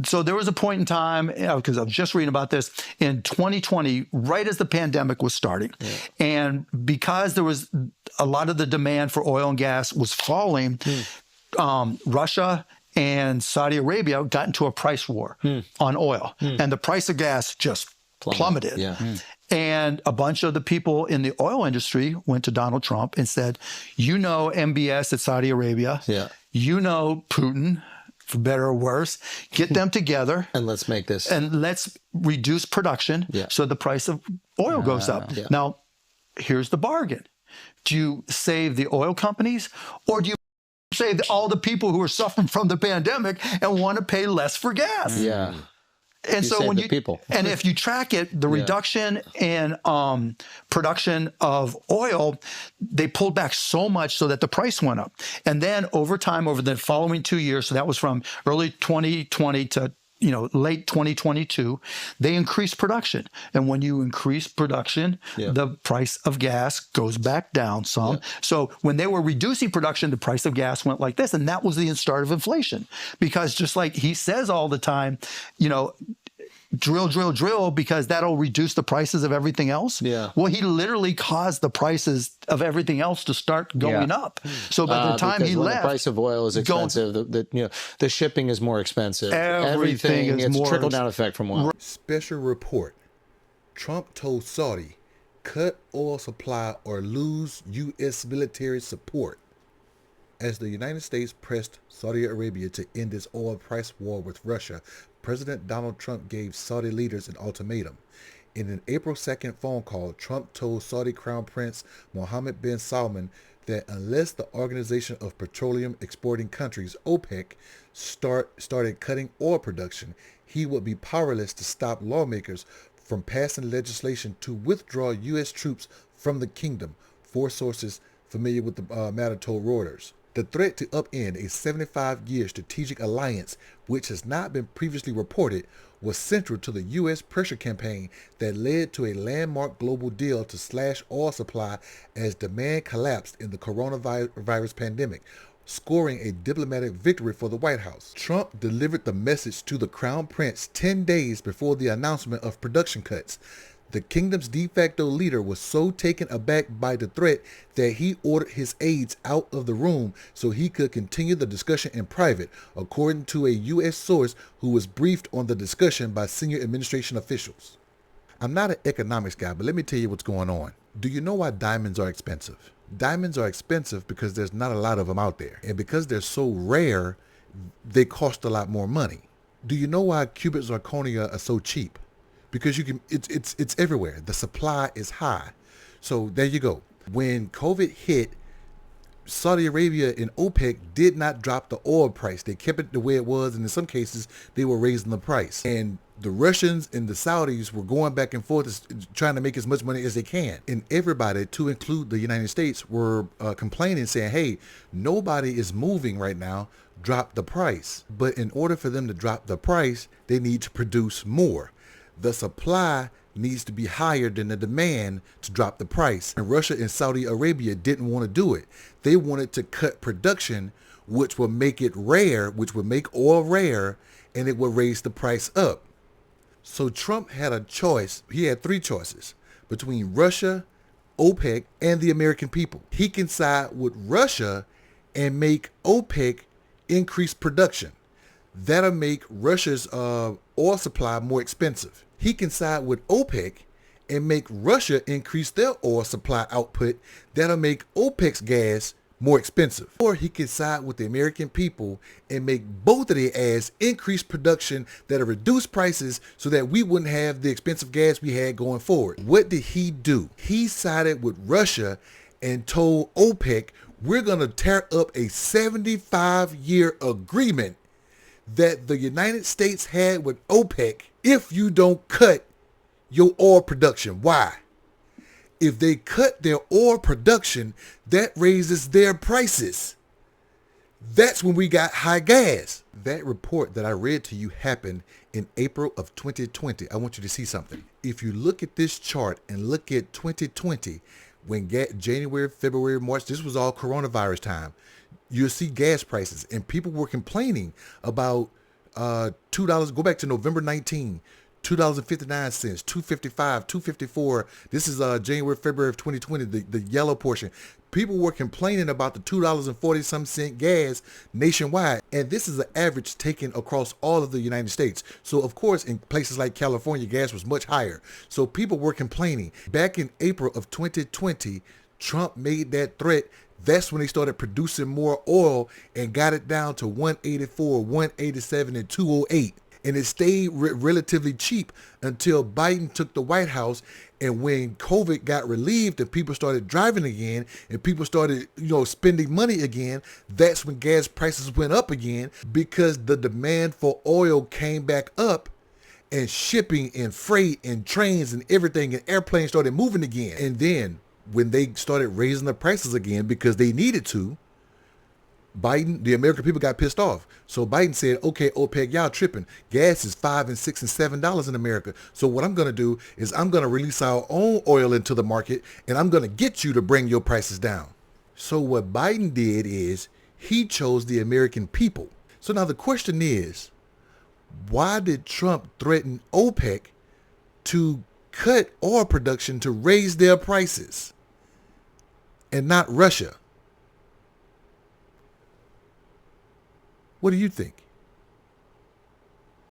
So there was a point in time, because I was just reading about this, in 2020, right as the pandemic was starting. And because there was a lot of the demand for oil and gas was falling, Russia and Saudi Arabia got into a price war on oil. And the price of gas just plummeted. And a bunch of the people in the oil industry went to Donald Trump and said, you know MBS at Saudi Arabia, you know Putin, for better or worse, get them together. And let's make this. And let's reduce production so the price of oil goes up. Now, here's the bargain. Do you save the oil companies, or do you save all the people who are suffering from the pandemic and want to pay less for gas? And so when and if you track it, the reduction in production of oil, they pulled back so much so that the price went up. And then over time, over the following 2 years, so that was from early 2020 to late 2022, they increased production. And when you increase production, the price of gas goes back down some. So when they were reducing production, the price of gas went like this. And that was the start of inflation. Because just like he says all the time, drill, drill, drill, because that'll reduce the prices of everything else. Well, he literally caused the prices of everything else to start going up. So by the time he left, the price of oil is expensive. The shipping is more expensive. Everything is it's more trickle down effect from oil. Special report: Trump told Saudi, cut oil supply or lose U.S. military support. As the United States pressed Saudi Arabia to end its oil price war with Russia, President Donald Trump gave Saudi leaders an ultimatum. In an April 2nd phone call, Trump told Saudi Crown Prince Mohammed bin Salman that unless the Organization of Petroleum Exporting Countries, OPEC, started cutting oil production, he would be powerless to stop lawmakers from passing legislation to withdraw U.S. troops from the kingdom, four sources familiar with the matter told Reuters. The threat to upend a 75-year strategic alliance, which has not been previously reported, was central to the U.S. pressure campaign that led to a landmark global deal to slash oil supply as demand collapsed in the coronavirus pandemic, scoring a diplomatic victory for the White House. Trump delivered the message to the Crown Prince 10 days before the announcement of production cuts. The kingdom's de facto leader was so taken aback by the threat that he ordered his aides out of the room so he could continue the discussion in private, according to a U.S. source who was briefed on the discussion by senior administration officials. I'm not an economics guy, but let me tell you what's going on. Do you know why diamonds are expensive? Diamonds are expensive because there's not a lot of them out there. And because they're so rare, they cost a lot more money. Do you know why cubic zirconia are so cheap? Because it's everywhere. The supply is high. So there you go. When COVID hit, Saudi Arabia and OPEC did not drop the oil price. They kept it the way it was, and in some cases, they were raising the price. And the Russians and the Saudis were going back and forth trying to make as much money as they can. And everybody, to include the United States, were complaining, saying, hey, nobody is moving right now. Drop the price. But in order for them to drop the price, they need to produce more. The supply needs to be higher than the demand to drop the price. And Russia and Saudi Arabia didn't want to do it. They wanted to cut production, which would make it rare, which would make oil rare, and it would raise the price up. So Trump had a choice. He had three choices between Russia, OPEC, and the American people. He can side with Russia and make OPEC increase production. That'll make Russia's oil supply more expensive. He can side with OPEC and make Russia increase their oil supply output. That'll make OPEC's gas more expensive. Or he can side with the American people and make both of their ass increase production that'll reduce prices so that we wouldn't have the expensive gas we had going forward. What did he do? He sided with Russia and told OPEC, we're going to tear up a 75-year agreement that the United States had with OPEC if you don't cut your oil production. Why? If they cut their oil production, that raises their prices. That's when we got high gas. That report that I read to you happened in April of 2020. I want you to see something. If you look at this chart and look at 2020, when January, February, March, this was all coronavirus time, you'll see gas prices, and people were complaining about $2. Go back to November 19, $2.59, $2.55, $2.54. This is January, February of 2020, the yellow portion. People were complaining about the $2.40 gas nationwide. And this is an average taken across all of the United States. So, of course, in places like California, gas was much higher. So people were complaining. Back in April of 2020, Trump made that threat. That's when they started producing more oil and got it down to 184, 187, and 208. And it stayed relatively cheap until Biden took the White House. And when COVID got relieved and people started driving again and people started, spending money again, that's when gas prices went up again, because the demand for oil came back up, and shipping and freight and trains and everything and airplanes started moving again. And then when they started raising the prices again because they needed to, Biden, the American people got pissed off. So Biden said, okay, OPEC, y'all tripping. Gas is $5 and $6 and $7 in America. So what I'm going to do is I'm going to release our own oil into the market, and I'm going to get you to bring your prices down. So what Biden did is he chose the American people. So now the question is, why did Trump threaten OPEC to cut oil production to raise their prices and not Russia? What do you think?